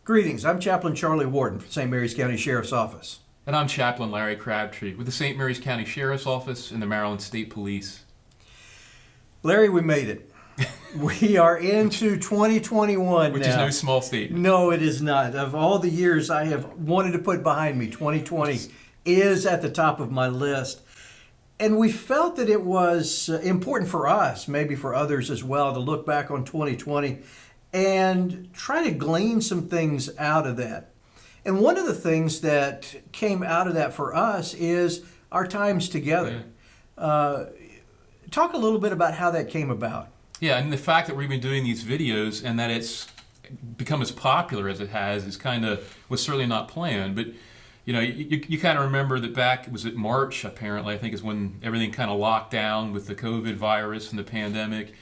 Greetings, I'm Chaplain Charlie Wharton from St. Mary's County Sheriff's Office. And I'm Chaplain Larry Crabtree with the St. Mary's County Sheriff's Office and the Maryland State Police. Larry, we made it. We are into 2021 Which now. is no small state. No, it is not. Of all the years I have wanted to put behind me, 2020 is at the top of my list. And we felt that it was important for us, maybe for others as well, to look back on 2020 and try to glean some things out of that. And one of the things that came out of that for us is our times together. Talk a little bit about how that came about. Yeah, and the fact that we've been doing these videos and that it's become as popular as it has was certainly not planned. But you know, you kind of remember that back, was it March apparently, I think is when everything kind of locked down with the COVID virus and the pandemic.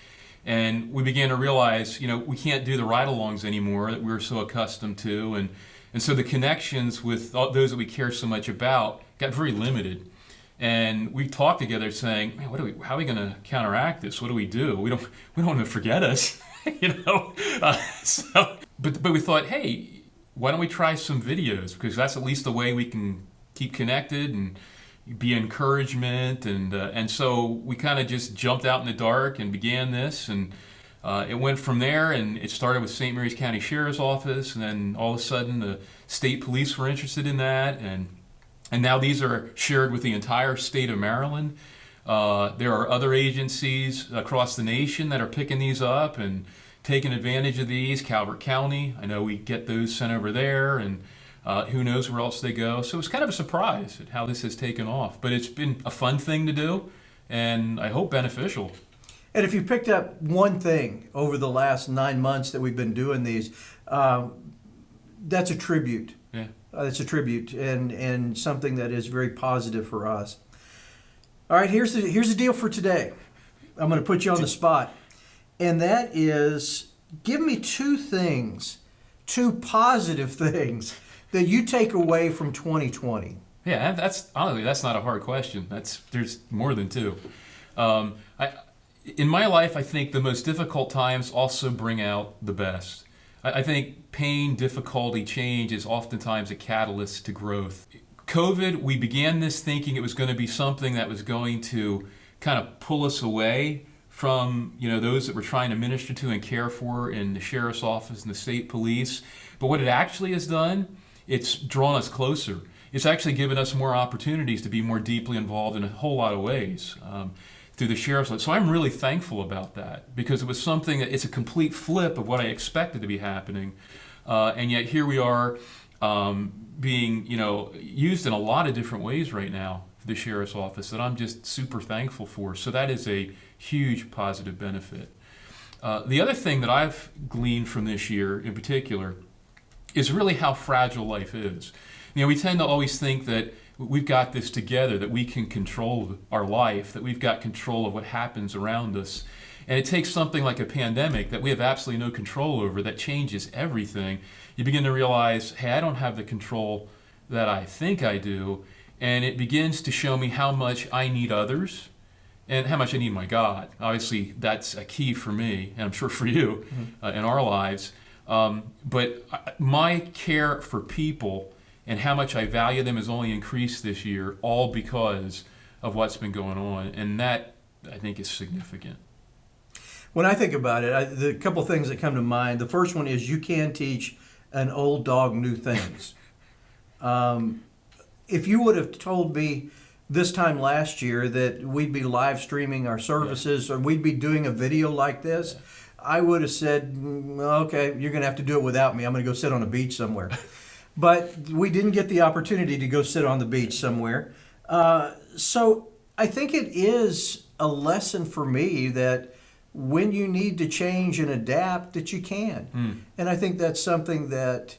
And we began to realize, you know, we can't do the ride-alongs anymore that we were so accustomed to. And so the connections with those that we care so much about got very limited. And we talked together saying, man, how are we going to counteract this? What do we do? We don't want to forget us, you know? But we thought, hey, why don't we try some videos? Because that's at least the way we can keep connected and be encouragement. And so we kind of just jumped out in the dark and began this. And it went from there, and it started with St. Mary's County Sheriff's Office. And then all of a sudden the state police were interested in that. And now these are shared with the entire state of Maryland. There are other agencies across the nation that are picking these up and taking advantage of these. Calvert County, I know we get those sent over there, and who knows where else they go. So it's kind of a surprise at how this has taken off. But it's been a fun thing to do, and I hope beneficial. And if you picked up one thing over the last 9 months that we've been doing these, that's a tribute. Yeah. It's a tribute and something that is very positive for us. All right, here's the deal for today. I'm going to put you on the spot. And that is, give me two positive things that you take away from 2020. Yeah, that's not a hard question. There's more than two. In my life, I think the most difficult times also bring out the best. I think pain, difficulty, change is oftentimes a catalyst to growth. COVID, we began this thinking it was going to be something that was going to kind of pull us away from, you know, those that we're trying to minister to and care for in the sheriff's office and the state police. But what it actually has done, it's drawn us closer. It's actually given us more opportunities to be more deeply involved in a whole lot of ways through the sheriff's office. So I'm really thankful about that, because it was something that it's a complete flip of what I expected to be happening. And yet here we are being, you know, used in a lot of different ways right now for the sheriff's office that I'm just super thankful for. So that is a huge positive benefit. The other thing that I've gleaned from this year in particular is really how fragile life is. You know, we tend to always think that we've got this together, that we can control our life, that we've got control of what happens around us. And it takes something like a pandemic that we have absolutely no control over that changes everything. You begin to realize, hey, I don't have the control that I think I do. And it begins to show me how much I need others and how much I need my God. Obviously, that's a key for me, and I'm sure for you, in our lives. But my care for people and how much I value them has only increased this year, all because of what's been going on. And that, I think, is significant. When I think about it, the couple things that come to mind, the first one is you can teach an old dog new things. If you would have told me this time last year that we'd be live streaming our services or we'd be doing a video like this, I would have said, okay, you're going to have to do it without me. I'm going to go sit on a beach somewhere. But we didn't get the opportunity to go sit on the beach somewhere. So I think it is a lesson for me that when you need to change and adapt, that you can. And I think that's something that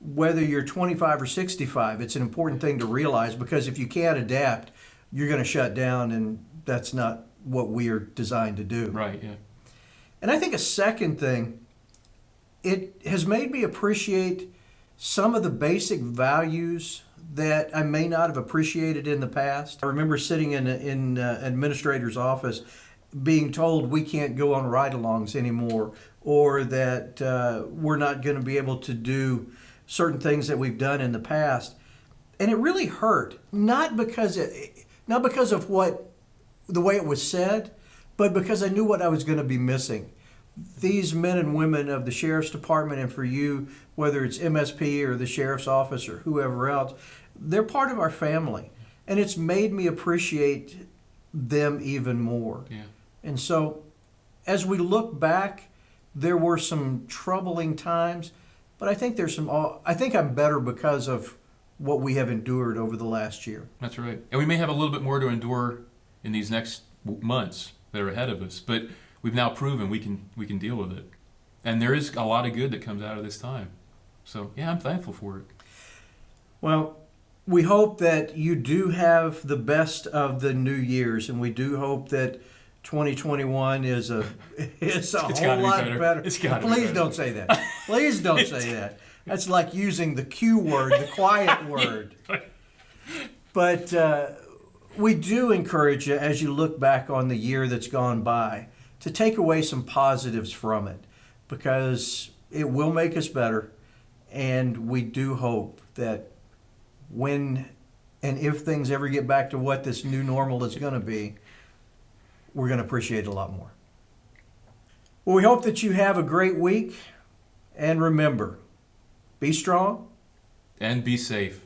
whether you're 25 or 65, it's an important thing to realize, because if you can't adapt, you're going to shut down, and that's not what we are designed to do. Right, yeah. And I think a second thing, it has made me appreciate some of the basic values that I may not have appreciated in the past. I remember sitting in an administrator's office, being told we can't go on ride-alongs anymore, or that we're not going to be able to do certain things that we've done in the past. And it really hurt, not because of what the way it was said, but because I knew what I was going to be missing. These men and women of the Sheriff's Department, and for you, whether it's MSP or the Sheriff's Office or whoever else, they're part of our family. And it's made me appreciate them even more. Yeah. And so, as we look back, there were some troubling times, but I think I think I'm better because of what we have endured over the last year. That's right. And we may have a little bit more to endure in these next months that are ahead of us, but we've now proven we can deal with it. And there is a lot of good that comes out of this time. So, yeah, I'm thankful for it. Well, we hope that you do have the best of the new years, and we do hope that 2021 is a whole lot better. It's gotta be Please better. don't say that. Please don't say that. That's like using the Q word, the quiet word. But we do encourage you, as you look back on the year that's gone by, to take away some positives from it, because it will make us better. And we do hope that when and if things ever get back to what this new normal is going to be, we're going to appreciate it a lot more. Well, we hope that you have a great week. And remember, be strong And be safe.